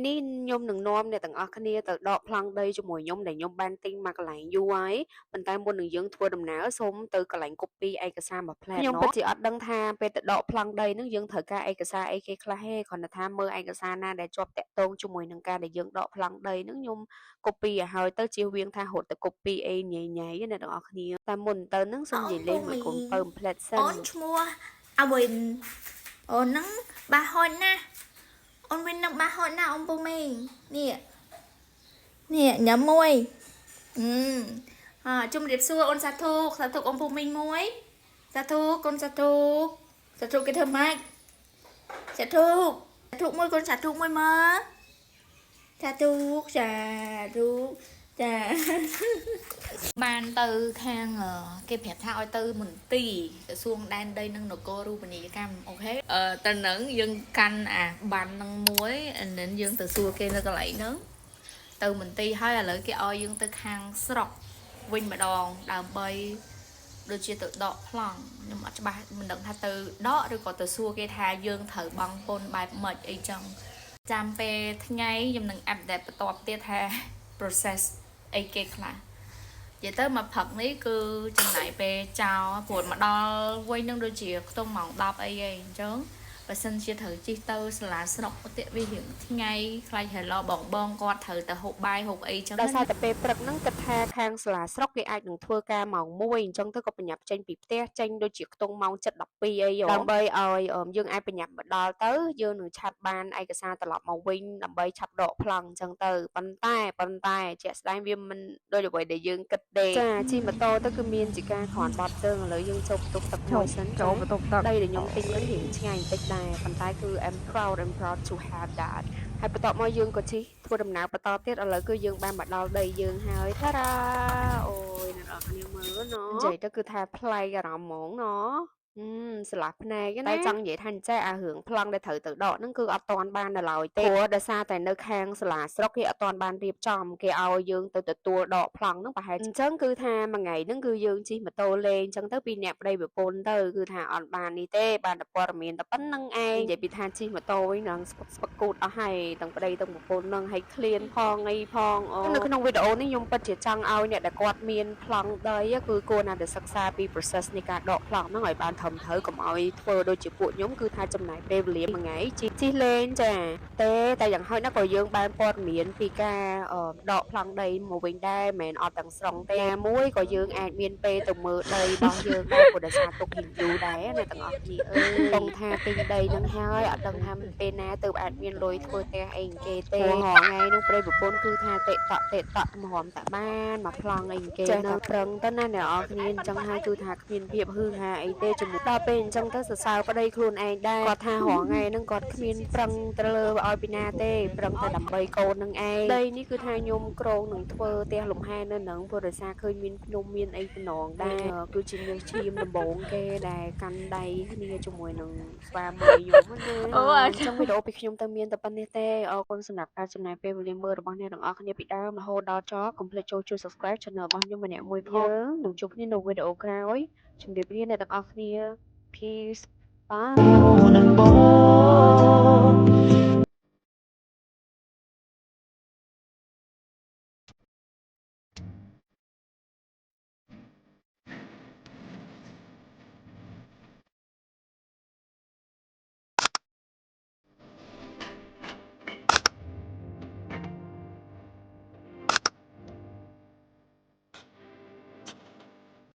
នេះខ្ញុំនឹងនាំអ្នកទាំងអស់គ្នាទៅដកប្លង់ដីជាមួយខ្ញុំដែលខ្ញុំបានទិញមកកន្លែងយូរហើយប៉ុន្តែមុននឹងយើងធ្វើដំណើរសូមទៅកន្លែង copy ឯកសារមួយផ្លែតខ្ញុំពិតជាអត់ដឹងថាពេលទៅដកប្លង់ដីនឹងយើងត្រូវការឯកសារអីគេខ្លះទេគ្រាន់តែថាមើលឯកសារណាដែលជាប់តាក់ទងជាមួយនឹងការដែលយើងដកប្លង់ដីនឹងខ្ញុំ copy ឲ្យហើយទៅជៀសវាងថារត់ទៅ copy អីញ៉ៃណាអ្នកទាំងអស់គ្នាតែមុនទៅនឹងសូមនិយាយលេងមួយកូនពៅផ្លែតសិនអូនឈ្មោះអាវិនអូនហ្នឹងបាសហូចណាអូនវិននឹងបាសហូចណាអូនពូមីងនេះញ៉ាំមួយជម្រាបសួរអូនសាធុអូនពូមីងមួយសាធុកូនសាធុគេធ្វើម៉េចសាធុមួយកូនសាធុមួយមើលសាធុចាបានទៅខាងគេប្រាប់ថាឲ្យទៅមន្ទីរក្រសួងដែនដីនិងនគររូបនីយកម្មអូខេទៅនឹងយើងកាន់អាបាននឹងមួយនឹងយើងទៅសួរគេនៅកន្លែងហ្នឹងទៅមន្ទីរហើយឥឡូវគេឲ្យយើងទៅខាងស្រុកវិញម្ដងដើម្បីដូចជាទៅដកប្លង់ខ្ញុំអត់ច្បាស់មិនដឹងថាទៅដកឬក៏ទៅសួរគេថាយើងត្រូវបង់ពន្ធបែបម៉េចអីចឹងចាំពេលថ្ងៃខ្ញុំនឹងអាប់ដេតបន្តទៀតថា process អីគេខ្លះនិយាយទៅមកផឹកនេះគឺចំណាយពេលចោលព្រោះមកដល់វិញនឹងដូចជាខ្ទង់ម៉ោង10អីហីអញ្ចឹងបើសិនជាត្រូវជិះទៅសាលាស្រុកឧទាវារៀងថ្ងៃខ្លាចហេឡូបងគាត់ត្រូវទៅហូបបាយហូបអីចឹងដោយសារតែពេលព្រឹកហ្នឹងគិតថាខាងសាលាស្រុកគេអាចនឹងធ្វើការម៉ោង1អញ្ចឹងទៅក៏បញ្ញាប់ចេញពីផ្ទះចេញដូចជាខ្ទង់ម៉ោង7:12អីដើម្បីឲ្យយើងអាចបញ្ញាប់មកដល់ទៅយើងនឹងឆាប់បានឯកសារត្រឡប់មកវិញដើម្បីឆាប់ដកប្លង់អញ្ចឹងទៅប៉ុន្តែជាក់ស្ដែងវាមិនដូចអ្វីដែលយើងគិតទេចាជិះម៉ូតូទៅគឺមានជាការគ្រាន់បត់ជើងឥឡូវយើងចូលបន្ទប់ទឹកមួយសិនចូលបន្ទប់ទឹកដីដែលខ្ញុំទិញហ្នឹងរៀងឆ្ងាយបន្តិចដែរប៉ុន្តែគឺ I'm proud to have that ហើយបន្ទាប់មកយើងក៏ជិះធ្វើដំណើរបន្តទៀតឥឡូវគឺយើងបានមកដល់ដីយើងហើយតារាអូយអ្នកនរគ្នាមើលណនិយាយទៅគឺថាប្លែកអារម្មណ៍ហ្មងណស្រឡះភ្នែកណាតែចង់និយាយថាចេះអារឿងប្លង់ដែលត្រូវទៅដកហ្នឹងគឺអត់ទាន់បានដល់ឡើយទេព្រោះដោយសារតែនៅខាងសាលាស្រុកគេអត់ទាន់បានរៀបចំគេឲ្យយើងទៅទទួលដកប្លង់ហ្នឹងប្រហែលអញ្ចឹងគឺថាមួយថ្ងៃហ្នឹងគឺយើងជិះម៉ូតូលេងអញ្ចឹងទៅពីអ្នកប្តីប្រពន្ធទៅគឺថាអត់បាននេះទេបានតែព័ត៌មានតែប៉ុណ្្នឹងឯងនិយាយពីថាជិះម៉ូតូវិញនឹងស្ពឹកគូតអស់ហើយទាំងប្តីទាំងប្រពន្ធហ្នឹងឲ្យឃ្លានផងអីផងនៅក្នុងវីដេអូនេះខ្ញុំពិតជាចង់ឲ្យអ្នកដែលគាត់មានប្លង់ដីគឺគួរណាស់តែសិក្សាពី process នៃការដកប្លង់ហ្នឹងឲ្យបានត្រឹមត្រូវកុំឲ្យធ្វើដូចជាពួកខ្ញុំគឺថាចំណាយពេលវេលាមួយថ្ងៃជិះលេងចាតែយ៉ាងហោចណាស់ក៏យើងបានព័ត៌មានពីការដកប្លង់ដីមកវិញដែរមិនមែនអត់ទាំងស្រុងទេមួយក៏យើងអាចមានពេលទៅមើលដីរបស់យើងដែរព្រោះដោយសារទុកយូរដែរអ្នកទាំងអស់គ្នាបងថាទិញដីហ្នឹងហើយអត់ដឹងថាពេលណាទៅអាចមានលុយធ្វើផ្ទះអីគេទេថ្ងៃហ្នឹងប្រិយប្រពន្ធគឺថាតេតក់មហមតាបានមកប្លង់អីគេនៅប្រឹងទៅណាអ្នកនរគ្នាអញ្ចឹងហើយគឺថាគ្មានភាពហឺហាអីទេជាមួយដល់ពេលអញ្ចឹងទៅសរសើរប្តីខ្លួនឯងដែរគាត់ថារងថ្ងៃហ្នឹងគាត់គ្មានប្រឹងទៅលើឲ្យពីណាទេប្រឹងតែដើម្បីកូននឹងឯងដីនេះគឺថាខ្ញុំក្រងនឹងធ្វើផ្ទះលំហែនៅនឹងព្រោះដោយសារឃើញមានភ្នំមានអីតំណងដែរគឺជាញើសឈាមដំបងគេដែលកាន់ដៃគ្នាជាមួយនឹងស្វាមីខ្ញុំណាអញ្ចឹងវីដេអូពីខ្ញុំទៅមានតែប៉ុណ្្នេះទេអរគុណសម្រាប់ការចំណាយពេលវេលាមើលរបស់អ្នកទាំងអស់គ្នាពីដើមរហូតដល់ចប់កុំភ្លេចចូលជួយ Subscribe Channel របស់ខ្ញុំម្នាក់មួយផងនឹងជួបគ្នានៅវីដេអូក្រោយជំរាបលាអ្នកទាំងអស់គ្នា Peace Bye